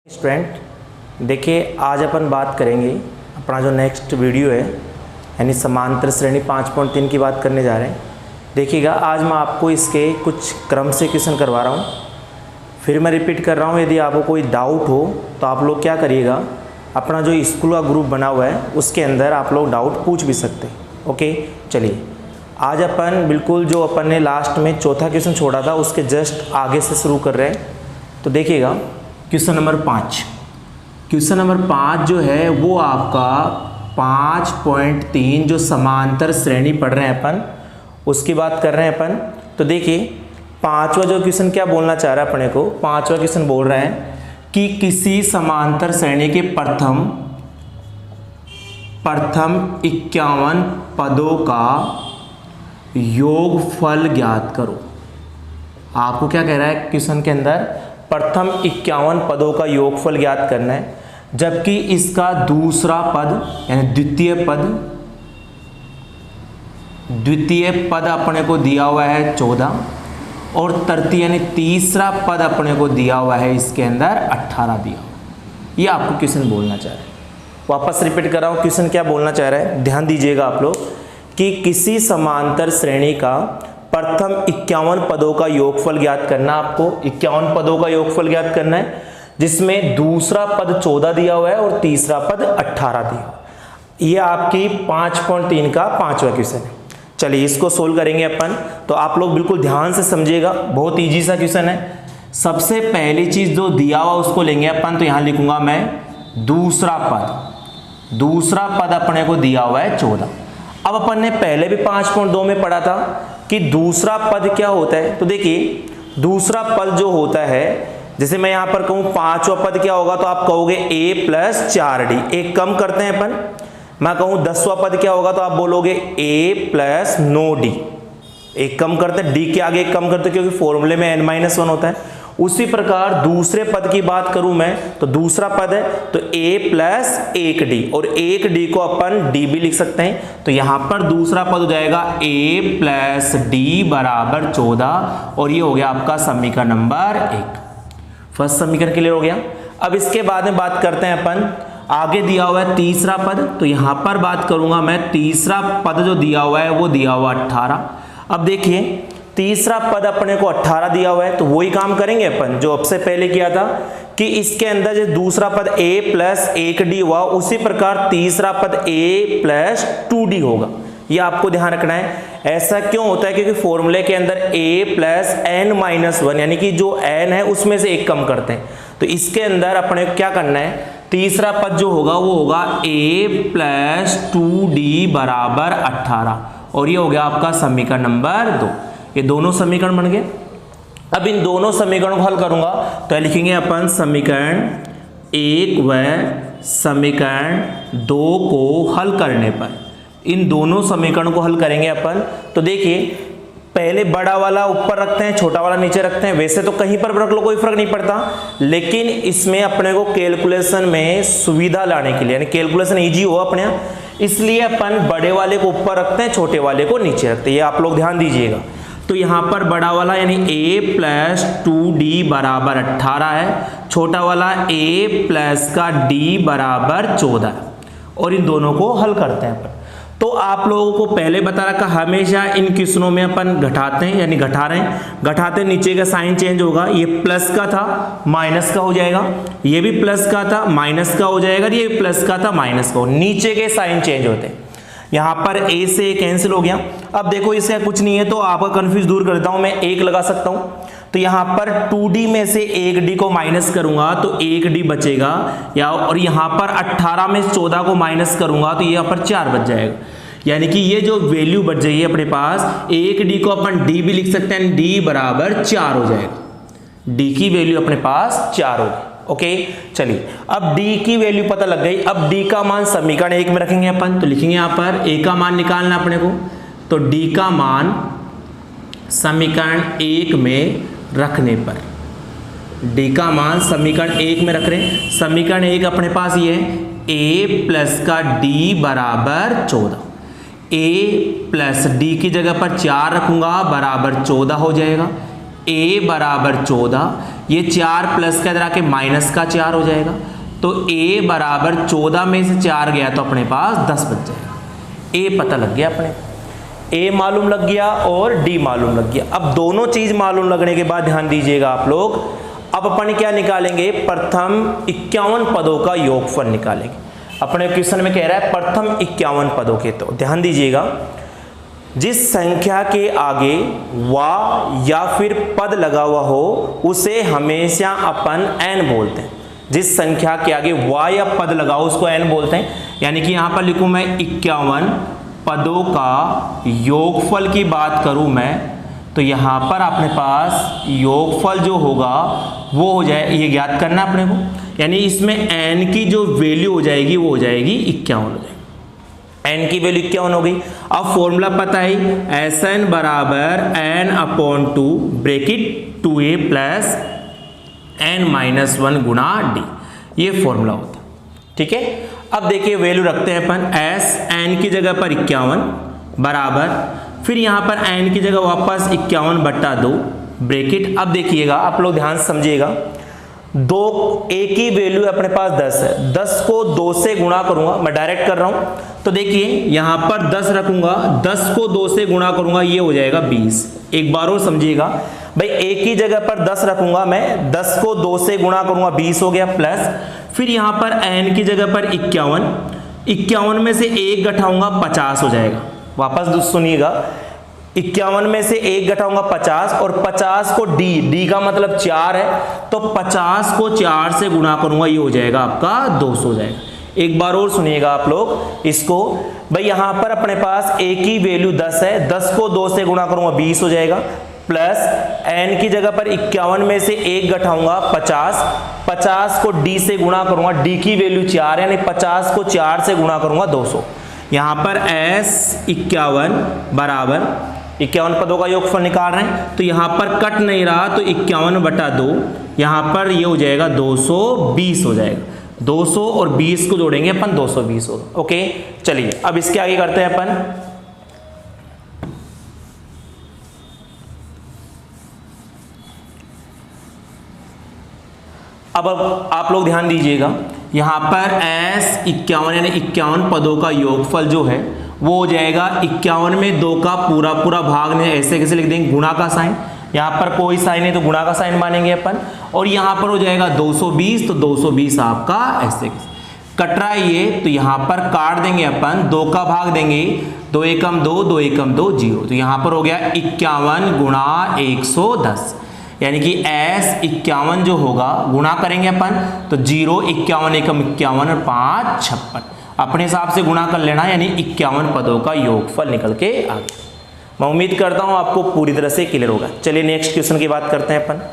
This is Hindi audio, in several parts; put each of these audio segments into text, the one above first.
स्टूडेंट देखिए, आज अपन बात करेंगे अपना जो नेक्स्ट वीडियो है यानी समांतर श्रेणी 5.3 की बात करने जा रहे हैं। देखिएगा, आज मैं आपको इसके कुछ क्रम से क्वेश्चन करवा रहा हूँ। फिर मैं रिपीट कर रहा हूँ, यदि आपको कोई डाउट हो तो आप लोग क्या करिएगा, अपना जो स्कूल का ग्रुप बना हुआ है उसके अंदर आप लोग डाउट पूछ भी सकते हैं। ओके, चलिए आज अपन बिल्कुल जो अपन ने लास्ट में चौथा क्वेश्चन छोड़ा था उसके जस्ट आगे से शुरू कर रहे हैं। तो देखिएगा, क्वेश्चन नंबर 5, क्वेश्चन नंबर 5 जो है वो आपका 5.3 जो समांतर श्रेणी पढ़ रहे हैं अपन, उसकी बात कर रहे हैं अपन। तो देखिए, पांचवा जो क्वेश्चन क्या बोलना चाह रहा है अपने को, पांचवा क्वेश्चन बोल रहे हैं कि किसी समांतर श्रेणी के प्रथम 51 पदों का योगफल ज्ञात करो। आपको क्या कह रहा है क्वेश्चन के अंदर, प्रथम 51 पदों का योगफल ज्ञात करना है, जबकि इसका दूसरा पद यानी द्वितीय पद अपने को दिया हुआ है 14 और तृतीय यानी तीसरा पद अपने को दिया हुआ है इसके अंदर 18 दिया हुआ। ये आपको क्वेश्चन बोलना चाह रहा है। वापस रिपीट कर रहा हूँ, क्वेश्चन क्या बोलना चाह रहा है, ध्यान दीजिएगा आप लोग कि किसी समांतर श्रेणी का प्रथम 51 पदों का योगफल ज्ञात करना। आपको 51 पदों का योगफल ज्ञात करना है जिसमें दूसरा पद 14 दिया हुआ है और तीसरा पद 18 दिया हुआ है। ये आपकी 5.3 का पांचवा क्वेश्चन है। चलिए इसको सोल्व करेंगे अपन। तो आप लोग बिल्कुल ध्यान से समझिएगा, बहुत इजी सा क्वेश्चन है। सबसे पहली चीज जो दिया हुआ उसको लेंगे अपन। तो यहां लिखूंगा मैं दूसरा पद अपने को दिया हुआ है 14। अब अपन ने पहले भी 5.2 में पढ़ा था कि दूसरा पद क्या होता है। तो देखिए, दूसरा पद जो होता है, जैसे मैं यहां पर कहूं पांचवा पद क्या होगा, तो आप कहोगे a + 4d। एक कम करते हैं अपन, मैं कहूं 10वां पद क्या होगा तो आप बोलोगे a + 9d। एक कम करते हैं, d के आगे एक कम करते हैं क्योंकि फॉर्मूले में n-1 होता है। उसी प्रकार दूसरे पद की बात करूं मैं, तो दूसरा पद है तो a + 1d और 1d को अपन d भी लिख सकते हैं। तो यहां पर दूसरा पद हो जाएगा a + d = 14 और ये हो गया आपका समीकरण नंबर 1। फर्स्ट समीकरण क्लियर हो गया। अब इसके बाद में बात करते हैं अपन, आगे दिया हुआ है तीसरा पद। तो यहां पर बात करूंगा मैं, तीसरा पद जो दिया हुआ है वो दिया हुआ 18। अब देखिए, तीसरा पद अपने को 18 दिया हुआ है, तो वही काम करेंगे अपन जो अब से पहले किया था कि इसके अंदर जो दूसरा पद a + 1d हुआ, उसी प्रकार तीसरा पद a + 2d होगा। ये आपको ध्यान रखना है। ऐसा क्यों होता है, क्योंकि फॉर्मूले के अंदर a + n-1 यानी कि जो n है उसमें से एक कम करते हैं। तो इसके अंदर अपने को क्या करना है, तीसरा पद जो होगा वो होगा a + 2d = 18 और ये हो गया आपका समीकरण नंबर 2। ये दोनों समीकरण बन गए। अब इन दोनों समीकरणों को हल करूंगा तो लिखेंगे अपन समीकरण 1 व समीकरण 2 को हल करने पर, इन दोनों समीकरणों को हल करेंगे अपन। तो देखिए, पहले बड़ा वाला ऊपर रखते हैं, छोटा वाला नीचे रखते हैं। वैसे तो कहीं पर रख लो कोई फर्क नहीं पड़ता, लेकिन इसमें अपने को कैलकुलेशन में सुविधा लाने के लिए यानी कैलकुलेशन इजी हो अपने, इसलिए अपन बड़े वाले को ऊपर रखते हैं, छोटे वाले को नीचे रखते हैं। ये आप लोग ध्यान दीजिएगा। तो यहां पर बड़ा वाला यानी a + 2d = 18 है, छोटा वाला a + d = 14 है और इन दोनों को हल करते हैं अपन। तो आप लोगों को पहले बता रखा, हमेशा इन क्वेश्चनों में अपन घटाते हैं यानी घटा रहे हैं, घटाते नीचे का साइन चेंज होगा। ये प्लस का था माइनस का हो जाएगा, ये भी प्लस का था माइनस का हो जाएगा, ये प्लस का था माइनस का हो, नीचे के साइन चेंज होते हैं। यहाँ पर a से कैंसिल हो गया। अब देखो इसका कुछ नहीं है तो आपका कंफ्यूज दूर करता हूं मैं, 1 लगा सकता हूं। तो यहाँ पर 2d में से 1d को माइनस करूंगा तो 1d बचेगा, या और यहाँ पर 18 में 14 को माइनस करूंगा तो यहाँ पर 4 बच जाएगा। यानी कि ये जो वैल्यू बच जाएगी अपने पास, 1d को अपन d भी लिख सकते हैं, d = 4 हो जाएगा। d की वैल्यू अपने पास 4 होगी। ओके, चलिए अब d की वैल्यू पता लग गई। अब d का मान समीकरण 1 में रखेंगे अपन। तो लिखेंगे यहाँ पर a का मान निकालना अपने को, तो d का मान समीकरण 1 में रखने पर, d का मान समीकरण 1 में रख रहे हैं। समीकरण 1 अपने पास ये है a + d = 14। a + d की जगह पर 4 रखूंगा बराबर 14 हो जाएगा। a = 14, ये 4 प्लस का इधर आके माइनस का 4 हो जाएगा। तो a बराबर 14 में से 4 गया तो अपने पास 10 बच जाएगा। a पता लग गया अपने, a मालूम लग गया और d मालूम लग गया। अब दोनों चीज मालूम लगने के बाद ध्यान दीजिएगा आप लोग, अब अपन क्या निकालेंगे, प्रथम 51 पदों का योगफल निकालेंगे। अपने क्वेश्चन में कह रहा है प्रथम 51 पदों के, तो ध्यान दीजिएगा जिस संख्या के आगे वा या फिर पद लगा हुआ हो उसे हमेशा अपन n बोलते हैं। जिस संख्या के आगे वा या पद लगा हो उसको n बोलते हैं। यानी कि यहां पर लिखूं मैं 51 पदों का योगफल की बात करूं मैं, तो यहां पर अपने पास योगफल जो होगा वो हो जाए, ये ज्ञात करना अपने को, यानी इसमें n की जो वैल्यू हो जाएगी वो हो जाएगी 51 हो जाएगी। n की वैल्यू 51 हो गई। अब फॉर्मूला पता है Sn बराबर n/2 bracket 2a plus n-1 गुणा d, ये फॉर्मूला होता है। ठीक है, अब देखिए वैल्यू रखते हैं अपन, n की जगह पर 51 बराबर, फिर यहां पर n की जगह वापस 51/2 ब्रैकेट। अब देखिएगा आप लोग ध्यान समझिएगा, a की वैल्यू अपने पास 10 है, 10 को 2 से गुणा करूंगा, मैं डायरेक्ट कर रहा हूं, तो देखिए यहां पर 10 रखूंगा, 10 को 2 से गुणा करूंगा, ये हो जाएगा 20। एक बार और समझिएगा भाई, a की जगह पर 10 रखूंगा मैं, 10 को 2 से गुणा करूंगा, 20 हो गया, प्लस फिर यहां पर n की जगह पर 51 में से 1 घटाऊंगा 50 हो जाएगा। वापस सुनिएगा, 51 में से 1 घटाऊंगा 50 और 50 को d का मतलब 4 है, तो 50 को 4 से गुणा करूंगा, ये हो जाएगा आपका 200 हो जाएगा। एक बार और सुनिएगा आप लोग इसको, भाई यहां पर अपने पास a की वैल्यू 10 है, 10 को 2 से गुणा करूंगा 20 हो जाएगा, प्लस n की जगह पर 51 में से 1 घटाऊंगा 50 को d से गुणा करूंगा, d की वैल्यू 4 है, यानी 50 को 4 से गुणा करूंगा 200। यहां पर S51 बराबर 51 पदों का योगफल निकाल रहे हैं, तो यहां पर कट नहीं रहा, तो 51/2 यहां पर ये हो जाएगा 220 हो जाएगा। 200 और 20 को जोड़ेंगे अपन, 220 होगा। ओके, चलिए अब इसके आगे करते हैं अपन। अब आप लोग ध्यान दीजिएगा, यहां पर S51 यानी 51 पदों का योगफल जो है वो हो जाएगा 51 में 2 का पूरा भाग नहीं, ऐसे कैसे लिख देंगे, गुणा का साइन, यहां पर कोई साइन है तो गुणा का साइन मानेंगे अपन, और यहां पर हो जाएगा 220, तो 220 आपका ऐसे कट रहा है ये, तो यहां पर काट देंगे अपन, 2 का भाग देंगे, 2 एकम 2, 2 एकम 2 0, तो यहां पर हो गया 51 गुणा 110, यानी कि S51 जो होगा गुणा करेंगे अपन, तो 0 51 एकम 51 और 5 56, अपने हिसाब से गुणा कर लेना, यानी 51 पदों का योगफल निकल के आ गया। मैं उम्मीद करता हूं आपको पूरी तरह से क्लियर होगा। चलिए नेक्स्ट क्वेश्चन की बात करते हैं अपन।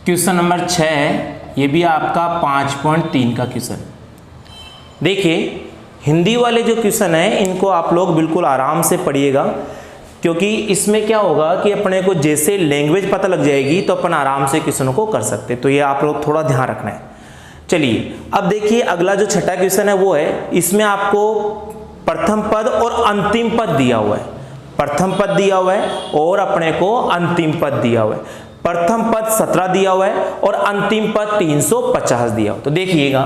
क्वेश्चन नंबर 6 है, ये भी आपका 5.3 का क्वेश्चन। देखिए हिंदी वाले जो क्वेश्चन है इनको आप लोग बिल्कुल आराम से पढ़िएगा, क्योंकि इसमें क्या होगा कि अपने को जैसे लैंग्वेज पता लग जाएगी तो अपन आराम से क्वेश्चनों को कर सकते हैं, तो ये आप लोग थोड़ा ध्यान रखना है। चलिए अब देखिए अगला जो छठा क्वेश्चन है वो है, इसमें आपको प्रथम पद और अंतिम पद दिया हुआ है, प्रथम पद दिया हुआ है और अपने को अंतिम पद दिया हुआ है। प्रथम पद 17 दिया हुआ है और अंतिम पद 350 दिया हुआ। तो देखिएगा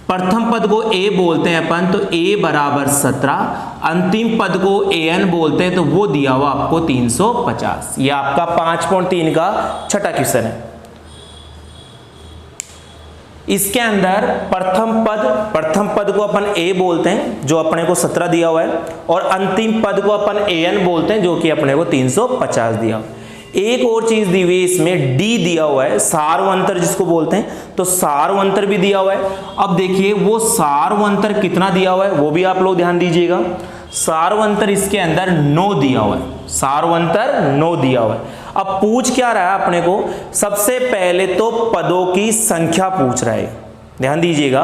प्रथम पद को a बोलते हैं अपन, तो a बराबर 17, अंतिम पद को an बोलते हैं, तो वो दिया हुआ आपको 350। ये आपका 5.3 का छठा क्वेश्चन है। इसके अंदर प्रथम पद को अपन a बोलते हैं जो अपने को 17 दिया हुआ है, और अंतिम पद को अपन an बोलते हैं जो कि अपने को 350 दिया हुआ है। एक और चीज दी हुई है इसमें, d दिया हुआ है, सार्वंतर जिसको बोलते हैं, तो सार्वंतर भी दिया हुआ है। अब देखिए वो सार्वंतर कितना दिया हुआ है वो भी आप लोग ध्यान दीजिएगा। सार्वंतर इसके अंदर 9 दिया हुआ है, सार्वंतर 9 दिया हुआ है। अब पूछ क्या रहा है अपने को, सबसे पहले तो पदों की संख्या पूछ रहा है, ध्यान दीजिएगा,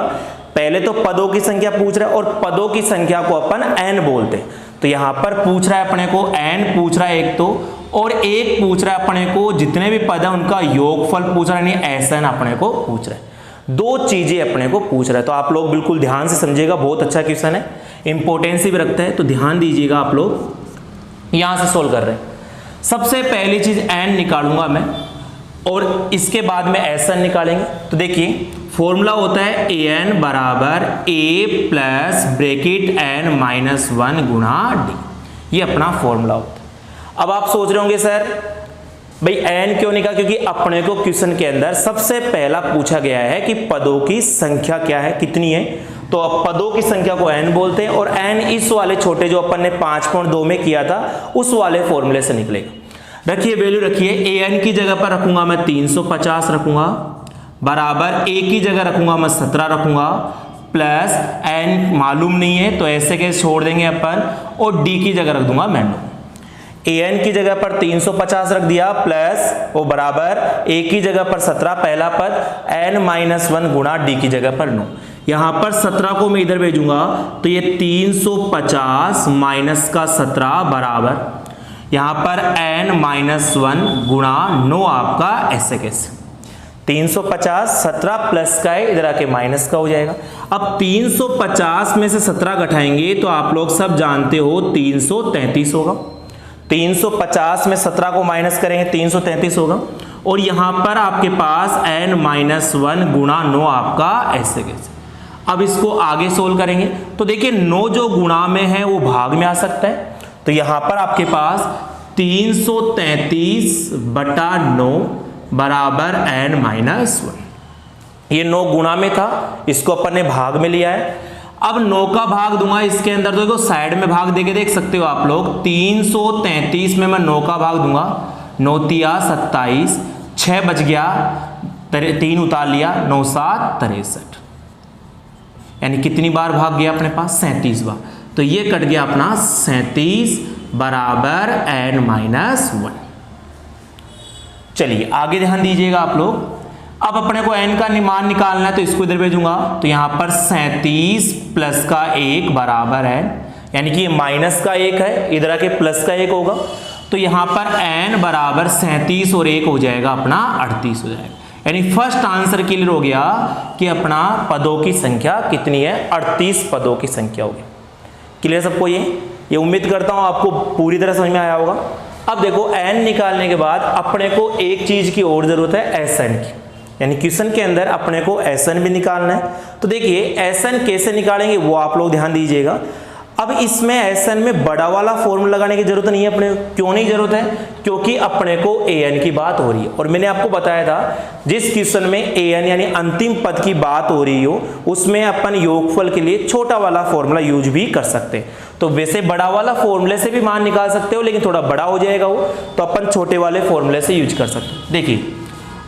पहले तो पदों की संख्या पूछ रहा है और पदों की संख्या को अपन n बोलते हैं। तो यहां पर पूछ रहा है अपने को n पूछ रहा है एक तो, और एक पूछ रहा है अपने को जितने भी पद है उनका योगफल पूछ रहा है, नहीं SN अपने को पूछ रहा है। दो चीजें अपने को पूछ रहा है, तो आप लोग बिल्कुल ध्यान से समझिएगा, बहुत अच्छा क्वेश्चन है, इंपॉर्टेंस भी रखता है, तो ध्यान दीजिएगा। आप लोग यहां से सोल्व कर रहे हैं। सबसे पहली चीज n निकालूंगा मैं और इसके बाद में SN निकालेंगे। तो देखिए फॉर्मूला होता है an बराबर a plus bracket n minus 1 गुणा d, ये अपना फॉर्मूला होता है। अब आप सोच रहे होंगे सर भाई n क्यों निकाला, क्योंकि अपने को क्वेश्चन के अंदर सबसे पहला पूछा गया है कि पदों की संख्या क्या है, कितनी है, तो अब पदों की संख्या को n बोलते हैं और n इस वाले छोटे जो अपन ने 5.2 में किया था उस वाले फॉर्मूले से निकलेगा। रखिए वैल्यू रखिए, an की जगह पर रखूंगा मैं 350 रखूंगा, बराबर a की जगह रखूंगा मैं 17 रखूंगा, प्लस n मालूम नहीं है तो ऐसे के छोड़ देंगे अपन, और d की जगह रख दूंगा मैं 9। an की जगह पर 350 रख दिया, प्लस वो बराबर a की जगह पर 17 पहला पद, n माइनस 1 गुणा d की जगह पर 9। यहां पर 17 को मैं इधर भेजूंगा तो ये 350 माइनस का 17 बराबर यहां पर n माइनस 1 गुणा 9 आपका ऐसे कैसे 350 17 प्लस का है, इधर आके माइनस का हो जाएगा। अब 350 में से 17 घटाएंगे तो आप लोग सब जानते हो 333 होगा। 350 में 17 को माइनस करेंगे 333 होगा, और यहां पर आपके पास n माइनस 1 गुणा 9 आपका ऐसे कैसे। अब इसको आगे सोल्व करेंगे तो देखिए 9 जो गुणा में है वो भाग में आ सकता है, तो यहां पर आपके पास 333 बटा 9 बराबर n माइनस 1। ये 9 गुणा में था, इसको अपन ने भाग में लिया है। अब 9 का भाग दूंगा इसके अंदर, तो देखो साइड में भाग देके देख सकते हो आप लोग, 333 में मैं 9 का भाग दूंगा, 9 तिया 27, 6 बच गया, 3 उतार लिया, 9 7 63, यानी कितनी बार भाग गया अपने पास 37 बार, तो ये कट गया अपना 37 बराबर n माइनस 1। चलिए आगे ध्यान दीजिएगा आप लोग। अब अपने को n का मान निकालना है तो इसको इधर भेजूंगा, तो यहां पर 37 प्लस का 1 बराबर है, यानी कि ये माइनस का 1 है, इधर आके प्लस का 1 होगा, तो यहां पर n बराबर 37 और 1 हो जाएगा अपना 38 हो जाएगा। यानी फर्स्ट आंसर क्लियर हो गया कि अपना पदों की संख्या कितनी है, 38 पदों की संख्या होगी। क्लियर सबको ये उम्मीद करता हूं आपको पूरी तरह समझ में आया होगा। अब देखो n निकालने के बाद अपने को एक चीज की और जरूरत है SN की, यानी क्वेश्चन के अंदर अपने को SN भी निकालना है। तो देखिए SN कैसे निकालेंगे वो आप लोग ध्यान दीजिएगा। अब इसमें SN में बड़ा वाला फॉर्मूला लगाने की जरूरत नहीं है अपने को। क्यों नहीं जरूरत है? क्योंकि अपने को AN की बात हो रही है, और मैंने आपको बताया था जिस क्वेश्चन में AN यानी अंतिम पद की बात हो रही हो उसमें अपन योगफल के लिए छोटा वाला फॉर्मूला यूज भी कर सकते हैं। तो वैसे बड़ा वाला फॉर्मूले से भी मान निकाल सकते हो, लेकिन थोड़ा बड़ा हो जाएगा वो, तो अपन छोटे वाले फॉर्मूले से यूज कर सकते हैं। देखिए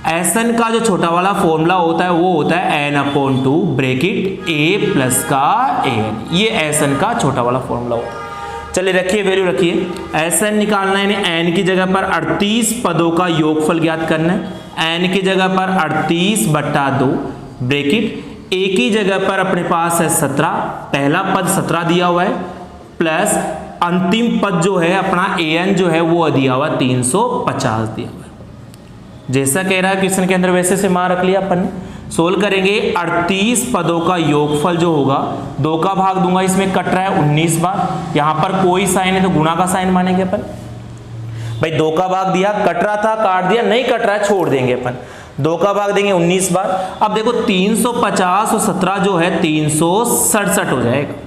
SN का जो छोटा वाला फॉर्मूला होता है वो होता है n/2 ब्रैकेट a प्लस का an, ये SN का छोटा वाला फॉर्मूला होता है। चलिए रखिए वैल्यू रखिए, SN निकालना है, यानी n की जगह पर 38 पदों का योगफल ज्ञात करना है। n की जगह पर 38 बटा 2 ब्रैकेट a की जगह पर अपने पास है 17, पहला पद 17 दिया हुआ है, प्लस अंतिम पद जो है अपना an जो है वो दिया हुआ 350 दिया हुआ है। जैसा कह रहा है क्वेश्चन के अंदर वैसे से मान रख लिया अपन। सोल्व करेंगे 38 पदों का योगफल जो होगा, 2 का भाग दूंगा, इसमें कट रहा है 19 बार, यहां पर कोई साइन है तो गुणा का साइन मानेंगे अपन। भाई 2 का भाग दिया, कट रहा था काट दिया, नहीं कट रहा है छोड़ देंगे अपन, 2 का भाग देंगे 19 बार। अब देखो 350 और 17 जो है 367 हो जाएगा।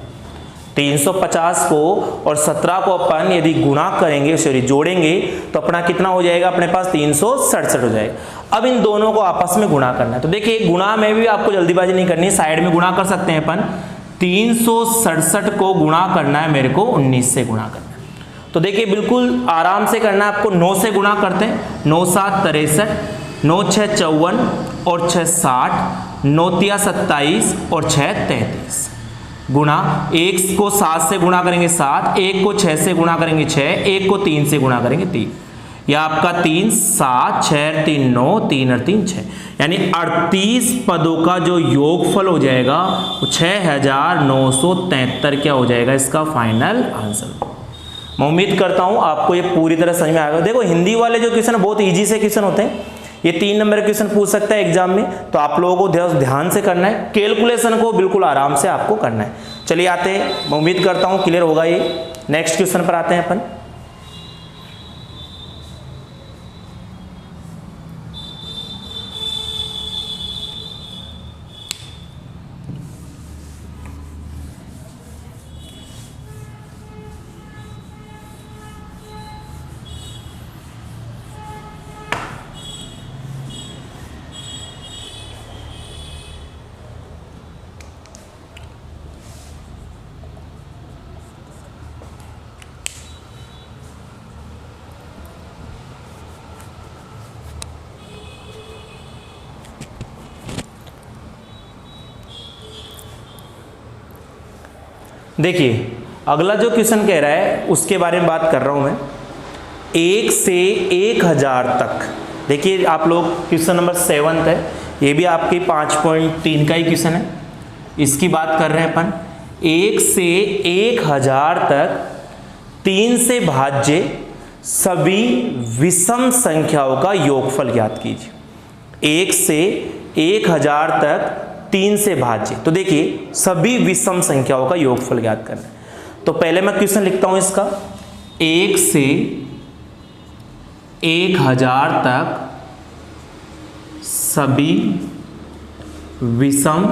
350 को और 17 को अपन यदि गुणा करेंगे, सॉरी जोड़ेंगे, तो अपना कितना हो जाएगा अपने पास 367 हो जाएगा। अब इन दोनों को आपस में गुणा करना है, तो देखिए गुणा में भी आपको जल्दीबाजी नहीं करनी, साइड में गुणा कर सकते हैं अपन। 367 को गुणा करना है मेरे को 19 से गुणा करना है, तो देखिए बिल्कुल आराम से करना है आपको। 9 से गुणा करते हैं, 9 7 63, 9 6 54 और 6 60, 9 तिया 27 और 6 33 गुणा 1 को 7 से गुणा करेंगे 7, 1 को 6 से गुणा करेंगे 6, 1 को 3 से गुणा करेंगे 3, या आपका 3 7 6 3 9 3 और 3 6, यानी 38 पदों का जो योगफल हो जाएगा वो 6973 क्या हो जाएगा इसका फाइनल आंसर। मैं उम्मीद करता हूं आपको ये पूरी तरह समझ में आएगा। देखो हिंदी वाले जो क्वेश्चन बहुत इजी से क्वेश्चन होते हैं, ये 3 नंबर के क्वेश्चन पूछ सकता है एग्जाम में, तो आप लोगों को ध्यान से करना है, कैलकुलेशन को बिल्कुल आराम से आपको करना है। चलिए आते हैं, मैं उम्मीद करता हूं क्लियर होगा ये। नेक्स्ट क्वेश्चन पर आते हैं अपन। देखिए अगला जो क्वेश्चन कह रहा है उसके बारे में बात कर रहा हूं मैं। 1 से 1000 तक, देखिए आप लोग क्वेश्चन नंबर 7 है, ये भी आपकी 5.3 का ही क्वेश्चन है, इसकी बात कर रहे हैं अपन। 1 से 1000 तक 3 से भाज्य सभी विषम संख्याओं का योगफल ज्ञात कीजिए। 1 से 1000 तक 3 से भाज्य, तो देखिए सभी विषम संख्याओं का योगफल ज्ञात करना है। तो पहले मैं क्वेश्चन लिखता हूं इसका। 1 से 1000 तक सभी विषम,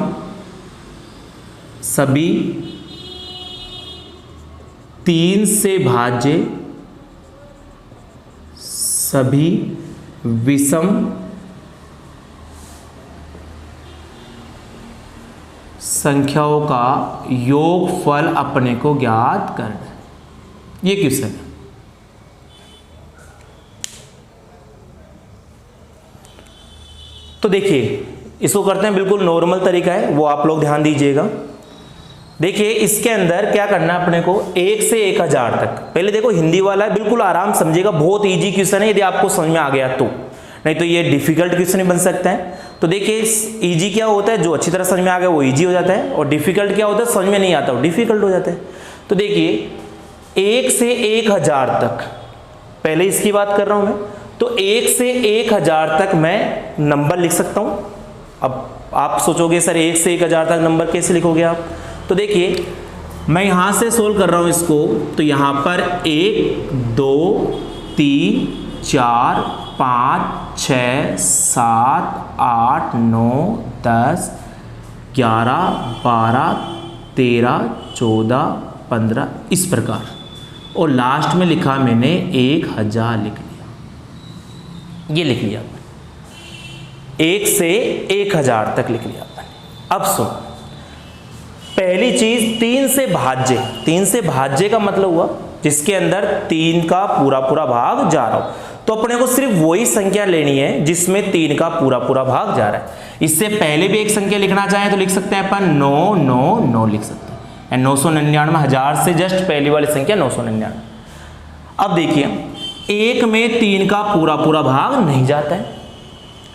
सभी 3 से भाज्य सभी विषम संख्याओं का योगफल अपने को ज्ञात करना है, ये क्वेश्चन है। तो देखिए इसको करते हैं, बिल्कुल नॉर्मल तरीका है, वो आप लोग ध्यान दीजिएगा। देखिए इसके अंदर क्या करना है अपने को, 1 से 1000 तक। पहले देखो हिंदी वाला है, बिल्कुल आराम समझिएगा, बहुत इजी क्वेश्चन है, यदि आपको समझ में आ गया तो, नहीं तो ये डिफिकल्ट क्वेश्चन ही बन सकता है। तो देखिए इजी क्या होता है, जो अच्छी तरह समझ में आ गया वो इजी हो जाता है, और डिफिकल्ट क्या होता है, समझ में नहीं आता वो डिफिकल्ट हो जाता है। तो देखिए 1 से 1000 तक, पहले इसकी बात कर रहा हूं मैं, तो 1 से 1000 तक मैं नंबर लिख सकता हूं। अब आप सोचोगे सर 1 से 1000 तक नंबर कैसे लिखोगे आप, तो देखिए मैं यहां से सोल्व कर रहा हूं इसको, तो यहां पर 1 2 3 4 5 6 7 8 9 10 11 12 13 14 15 इस प्रकार, और लास्ट में लिखा मैंने 1000 लिख लिया, ये लिख लिया 1 से 1000 तक लिख लिया अपन। अब सुनो, पहली चीज 3 से भाज्य, 3 से भाज्य का मतलब हुआ जिसके अंदर 3 का पूरा पूरा भाग जा रहा हो, तो अपने को सिर्फ वही संख्या लेनी है जिसमें 3 का पूरा पूरा भाग जा रहा है। इससे पहले भी एक संख्या लिखना चाहें तो लिख सकते हैं अपन 999 लिख सकते हैं, 999 हजार से जस्ट पहली वाली संख्या 999। अब देखिए 1 में 3 का पूरा पूरा भाग नहीं जाता है,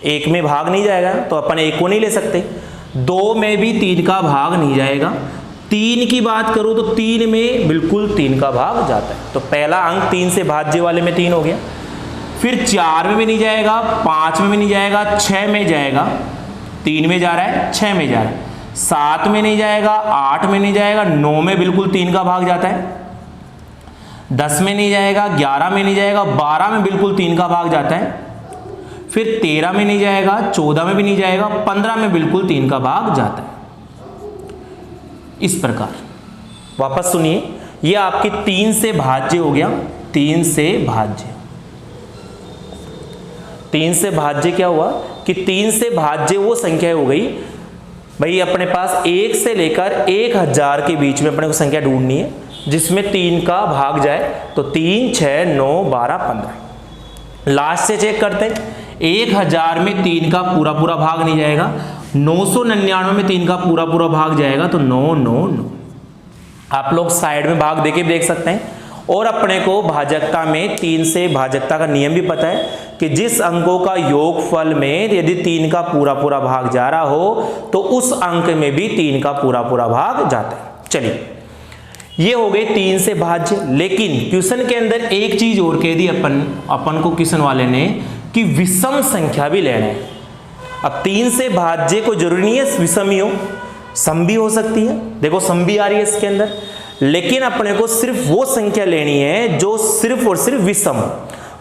1 में भाग नहीं जाएगा तो अपन 1 को नहीं ले सकते। 2 में भी 3 का भाग नहीं जाएगा। 3 की बात करूं तो 3 में बिल्कुल 3 का भाग जाता है, तो पहला अंक 3 से भाज्य वाले में 3 हो गया। फिर 4 में भी नहीं जाएगा, 5 में भी नहीं जाएगा, 6 में जाएगा, 3 में जा रहा है, 6 में जा रहा है, 7 में नहीं जाएगा, 8 में नहीं जाएगा, 9 में बिल्कुल 3 का भाग जाता है, 10 में नहीं जाएगा, 11 में नहीं जाएगा, 12 में बिल्कुल 3 का भाग जाता है, फिर 13 में नहीं जाएगा, 14 में भी नहीं जाएगा, 15 में बिल्कुल 3 का भाग जाता है। इस प्रकार वापस सुनिए, ये आपके 3 से भाज्य हो गया, 3 से भाज्य। 3 से भाज्य क्या हुआ कि 3 से भाज्य वो संख्या हो गई भाई, अपने पास 1 से लेकर 1000 के बीच में अपने को संख्या ढूंढनी है जिसमें 3 का भाग जाए, तो 3 6 9 12 15। लास्ट से चेक करते हैं, 1000 में 3 का पूरा पूरा भाग नहीं जाएगा, 999 में 3 का पूरा पूरा भाग जाएगा, तो 999। आप लोग साइड में भाग देके भी देख सकते हैं, और अपने को भाजकता में 3 से भाजकता का नियम भी पता है कि जिस अंकों का योगफल में यदि 3 का पूरा पूरा भाग जा रहा हो तो उस अंक में भी 3 का पूरा पूरा भाग जाता है। चलिए, ये हो गए 3 से भाज्य। लेकिन क्वेश्चन के अंदर एक चीज और कह दी अपन को क्वेश्चन वाले ने कि विषम संख्या भी लेना है। अब 3 से भाज्य को जरूरी नहीं है विषम ही हो, सम भी हो सकती है। देखो सम भी आ रही है इसके अंदर, लेकिन अपने को सिर्फ वो संख्या लेनी है जो सिर्फ और सिर्फ विषम हो।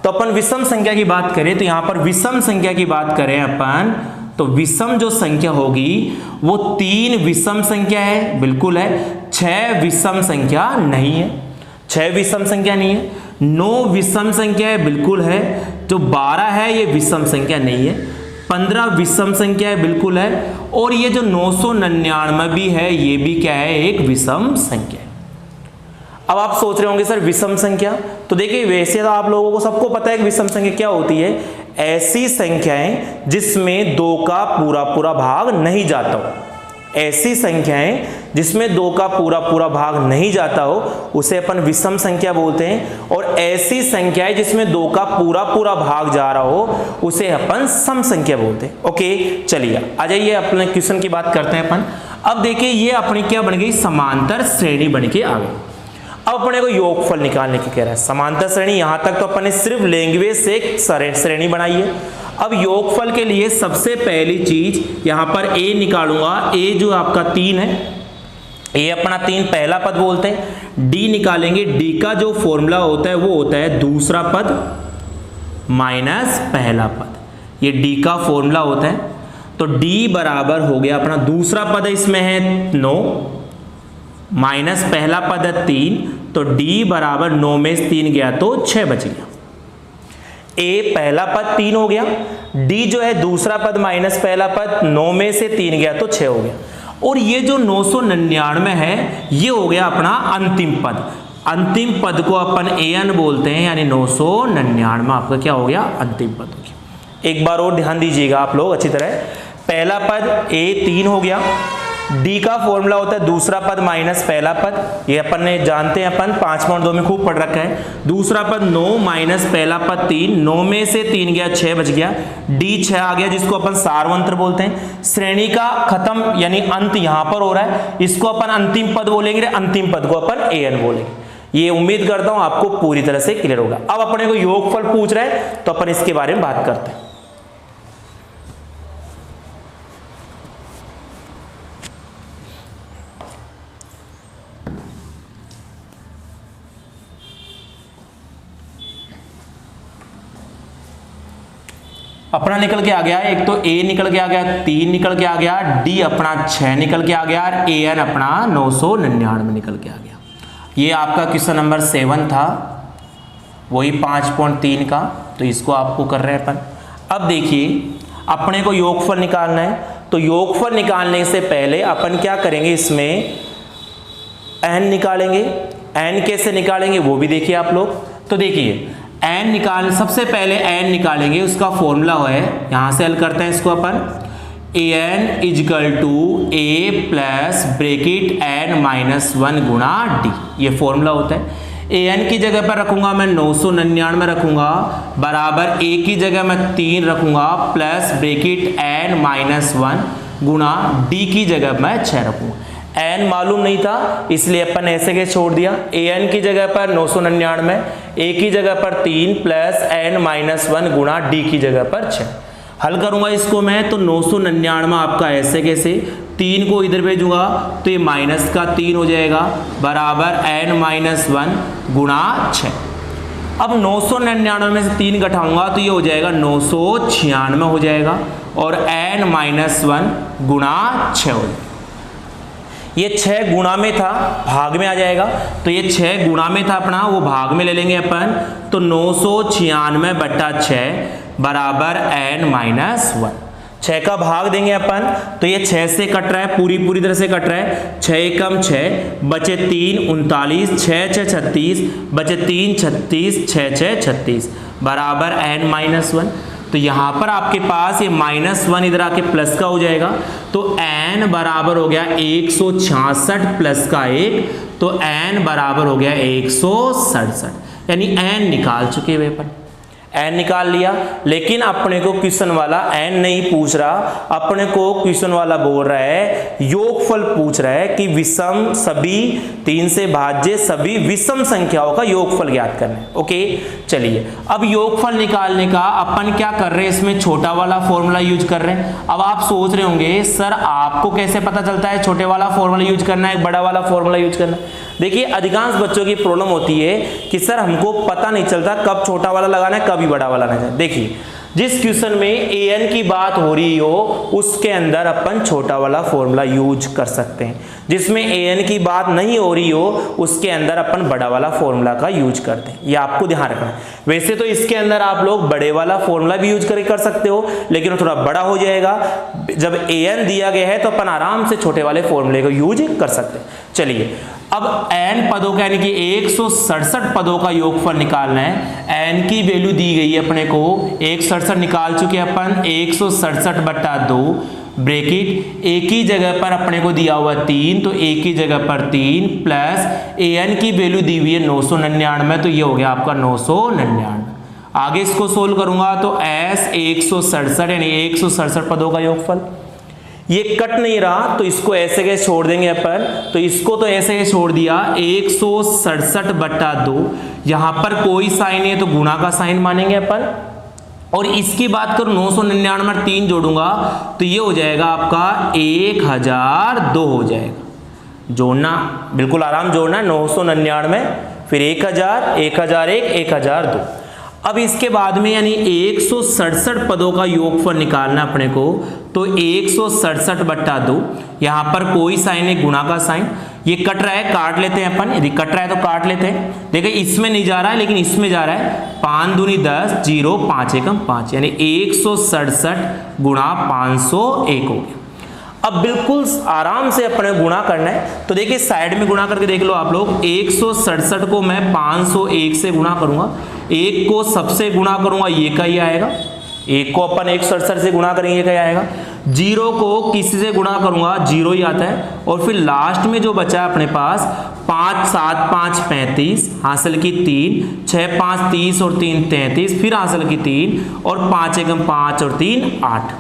तो अपन विषम संख्या की बात करें तो यहां पर विषम संख्या की बात करें अपन, तो विषम जो संख्या होगी वो 3 विषम संख्या है, बिल्कुल है। 6 विषम संख्या नहीं है, 6 विषम संख्या नहीं है। 9 विषम संख्या है, बिल्कुल है। जो 12 है ये विषम संख्या नहीं है। 15 विषम संख्या है, बिल्कुल है। और ये जो 999 भी है ये भी क्या है, एक विषम संख्या है। अब आप सोच रहे होंगे सर विषम संख्या, तो देखिए वैसे तो आप लोगों को सबको पता है कि विषम संख्या क्या होती है। ऐसी संख्याएं जिसमें 2 का पूरा पूरा भाग नहीं जाता हो, ऐसी संख्याएं जिसमें 2 का पूरा पूरा भाग नहीं जाता हो उसे अपन विषम संख्या बोलते हैं। और ऐसी संख्याएं जिसमें 2 का पूरा पूरा भाग जा रहा हो उसे अपन सम संख्या बोलते हैं। ओके, चलिए आ जाइए अपने क्वेश्चन की बात करते हैं अपन। अब देखिए ये अपनी क्या बन गई, समांतर श्रेणी बन के आ गई। अब अपने को योगफल निकालने की कह रहा है। समांतर श्रेणी, यहां तक तो अपन ने सिर्फ लैंग्वेज से एक श्रेणी बनाई है। अब योगफल के लिए सबसे पहली चीज यहां पर a निकालूंगा। a जो आपका 3 है, a अपना 3 पहला पद बोलते हैं। d निकालेंगे, d का जो फॉर्मूला होता है वो होता है दूसरा पद माइनस पहला पद। ये d का फॉर्मूला होता है। तो d बराबर हो गया अपना दूसरा पद इसमें है 9 माइनस पहला पद है 3, तो d बराबर 9 में से 3 गया तो 6 बच गया। a पहला पद 3 हो गया, d जो है दूसरा पद माइनस पहला पद 9 में से 3 गया तो 6 हो गया। और ये जो 999 है ये हो गया अपना अंतिम पद। अंतिम पद को अपन an बोलते हैं, यानी 999 आपका क्या हो गया, अंतिम पद हो गया। एक बार और ध्यान दीजिएगा आप लोग अच्छी तरह। पहला पद a 3 हो गया, d का फॉर्मूला होता है दूसरा पद माइनस पहला पद, ये अपन ने जानते हैं, अपन 5.2 में खूब पढ़ रखा है। दूसरा पद 9 माइनस पहला पद 3, 9 में से 3 गया 6 बच गया। d 6 आ गया जिसको अपन सार्वंत्र बोलते हैं। श्रेणी का खत्म यानी अंत यहां पर हो रहा है, इसको अपन अंतिम पद बोलेंगे, अंतिम पद को अपन an बोलेंगे। ये उम्मीद करता हूं आपको पूरी तरह से क्लियर होगा। अब अपने को योगफल पूछ रहा है तो अपन इसके बारे में बात करते हैं। अपना निकल के आ गया, एक तो a निकल के आ गया, 3 निकल के आ गया, d अपना 6 निकल के आ गया और an अपना 999 निकल के आ गया। ये आपका क्वेश्चन नंबर 7 था, वही 5.3 का, तो इसको आपको कर रहे हैं अपन। अब देखिए अपने को योगफल निकालना है, तो योगफल निकालने से पहले अपन क्या करेंगे, इसमें n निकालेंगे। n कैसे निकालेंगे वो भी देखिए आप लोग। तो देखिए n निकाल, सबसे पहले n निकालेंगे, उसका फॉर्मूला है, यहां से हल करते हैं इसको अपन। an is equal to a plus bracket n minus 1 गुणा d, ये फॉर्मूला होता है। an की जगह पर रखूंगा मैं 999 रखूंगा, बराबर a की जगह मैं 3 रखूंगा प्लस ब्रेकेट n माइनस 1 गुणा d की जगह मैं 6 रखूंगा। n मालूम नहीं था इसलिए अपन ऐसे के छोड़ दिया। an की जगह पर 999, a की जगह पर 3 प्लस n माइनस 1 गुणा d की जगह पर 6। हल करूंगा इसको मैं, तो 999 आपका ऐसे कैसे, 3 को इधर भेजूंगा तो ये माइनस का 3 हो जाएगा, बराबर n माइनस 1 गुणा 6। अब 999 में से 3 घटाऊंगा तो ये हो जाएगा 996 हो जाएगा, और n माइनस 1 गुणा 6 हो जाएगा। ये 6 गुणा में था, भाग में आ जाएगा, तो ये 6 गुणा में था अपना, वो भाग में ले लेंगे अपन, तो 996 बटा 6 बराबर n माइनस 1। 6 का भाग देंगे अपन, तो ये 6 से कट रहा है, पूरी तरह से कट रहा है। 6 एकम 6 बचे 3 39, 6 6 36 बचे 3 36, 6 6 36 बराबर n माइनस 1। तो यहाँ पर आपके पास ये -1 इधर आके प्लस का हो जाएगा, तो n बराबर हो गया 166 प्लस का 1, तो n बराबर हो गया 167, यानी n निकाल चुके हैं पर n निकाल लिया। लेकिन अपने को क्वेश्चन वाला n नहीं पूछ रहा, अपने को क्वेश्चन वाला बोल रहा है योगफल पूछ रहा है कि विषम सभी 3 से भाज्य सभी विषम संख्याओं का योगफल ज्ञात करना है। ओके, चलिए अब योगफल निकालने का अपन क्या कर रहे हैं, इसमें छोटा वाला फॉर्मूला यूज कर रहे हैं। अब आप सोच रहे होंगे सर आपको कैसे पता चलता है छोटे वाला फॉर्मूला यूज करना है बड़ा वाला फॉर्मूला यूज करना है। देखिए अधिकांश बच्चों की प्रॉब्लम होती है कि सर हमको पता नहीं चलता कब छोटा वाला लगाना है कब बड़ा वाला लगाना है। देखिए जिस क्वेश्चन में an की बात हो रही हो उसके अंदर अपन छोटा वाला फॉर्मूला यूज कर सकते हैं, जिसमें an की बात नहीं हो रही हो उसके अंदर अपन बड़ा वाला फॉर्मूला का यूज करते हैं। ये आपको ध्यान रखना है। वैसे तो इसके अंदर आप लोग बड़े वाला फॉर्मूला भी यूज कर सकते हो, लेकिन वो थोड़ा बड़ा हो जाएगा। जब an दिया गया है तो अपन आराम से छोटे वाले फॉर्मूले को यूज कर सकते हैं। चलिए अब n पदों का यानी कि 167 पदों का योगफल निकालना है। n की वैल्यू दी गई है अपने को 167 निकाल चुके हैं अपन, 167/2 ब्रैकेट एक ही जगह पर अपने को दिया हुआ 3, तो एक ही जगह पर 3 प्लस an की वैल्यू दी हुई है 999, तो ये हो गया आपका 999। आगे इसको सोल्व करूंगा तो s 167 यानी 167 पदों का योगफल। ये कट नहीं रहा तो इसको ऐसे के छोड़ देंगे अपन, तो इसको तो ऐसे के छोड़ दिया 167/2, यहां पर कोई साइन है तो गुणा का साइन मानेंगे अपन। और इसकी बात करूं 999 में 3 जोड़ूंगा तो ये हो जाएगा आपका 1002 हो जाएगा। जोड़ना बिल्कुल आराम जोड़ना है, 999 फिर 1000 1001 1002। अब इसके बाद में यानी 167 पदों का योगफल निकालना अपने को, तो 167/2 यहां पर कोई साइन है गुणा का साइन, ये कट रहा है काट लेते हैं अपन, यदि कट रहा है तो काट लेते हैं। देखिए इसमें नहीं जा रहा है लेकिन इसमें जा रहा है, 5 दूनी 10 0 5 एकम 5 यानी 167 गुणा 501 हो गया। अब बिल्कुल आराम से अपने गुणा करना है, तो देखिए साइड में गुणा करके देख लो आप लोग। 167 को मैं 501 से गुणा करूंगा, 1 को सबसे गुणा करूंगा ये का ही आएगा, 1 को अपन 167 से गुणा करेंगे क्या आएगा, 0 को किसी से गुणा करूंगा 0 ही आता है, और फिर लास्ट में जो बचा है अपने पास 5 7 5 35 हासिल की 3 6 5 30 और 3 33 फिर हासिल की 3 और 5 एकम 5 और 3 8,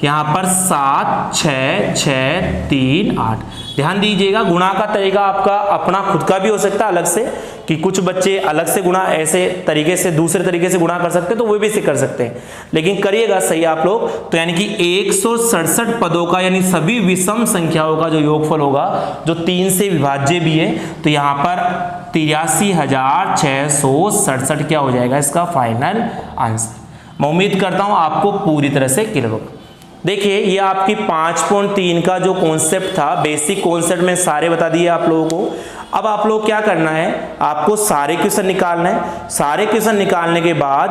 यहाँ पर 7 6 6 3 8। ध्यान दीजिएगा गुणा का तरीका आपका अपना खुद का भी हो सकता है अलग से, कि कुछ बच्चे अलग से गुणा ऐसे तरीके से दूसरे तरीके से गुणा कर सकते हैं तो वो भी से कर सकते हैं, लेकिन करिएगा सही आप लोग। तो यानी कि 167 पदों का यानी सभी विषम संख्याओं का जो योगफल होगा जो 3 से विभाज्य भी है, तो यहाँ पर 83,667 क्या हो जाएगा इसका फाइनल आंसर। मैं उम्मीद करता हूँ आपको पूरी तरह से क्लियर होगा। देखिए ये आपकी 5.3 का जो कॉन्सेप्ट था, बेसिक कॉन्सेप्ट में सारे बता दिए आप लोगों को। अब आप लोग क्या करना है, आपको सारे क्वेश्चन निकालना है। सारे क्वेश्चन निकालने के बाद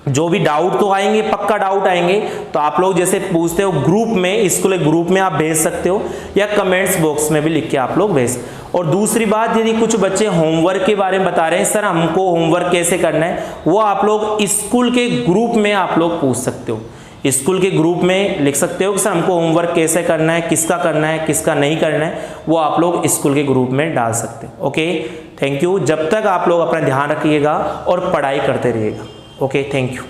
जो भी डाउट तो आएंगे, पक्का डाउट आएंगे, तो आप लोग जैसे पूछते हो ग्रुप में, स्कूल ग्रुप में आप भेज सकते हो या कमेंट्स बॉक्स में भी लिख के आप लोग भेज। और दूसरी बात, यदि कुछ बच्चे होमवर्क के बारे में बता रहे हैं सर हमको होमवर्क कैसे करना है, वो आप लोग स्कूल के ग्रुप में आप लोग पूछ सकते हो। स्कूल के ग्रुप में लिख सकते हो कि सर हमको होमवर्क कैसे करना है, किसका करना है किसका नहीं करना है, वो आप लोग स्कूल के ग्रुप में डाल सकते हो। Okay thank you. जब तक आप लोग अपना ध्यान रखिएगा और पढ़ाई करते रहिएगा। Okay thank you.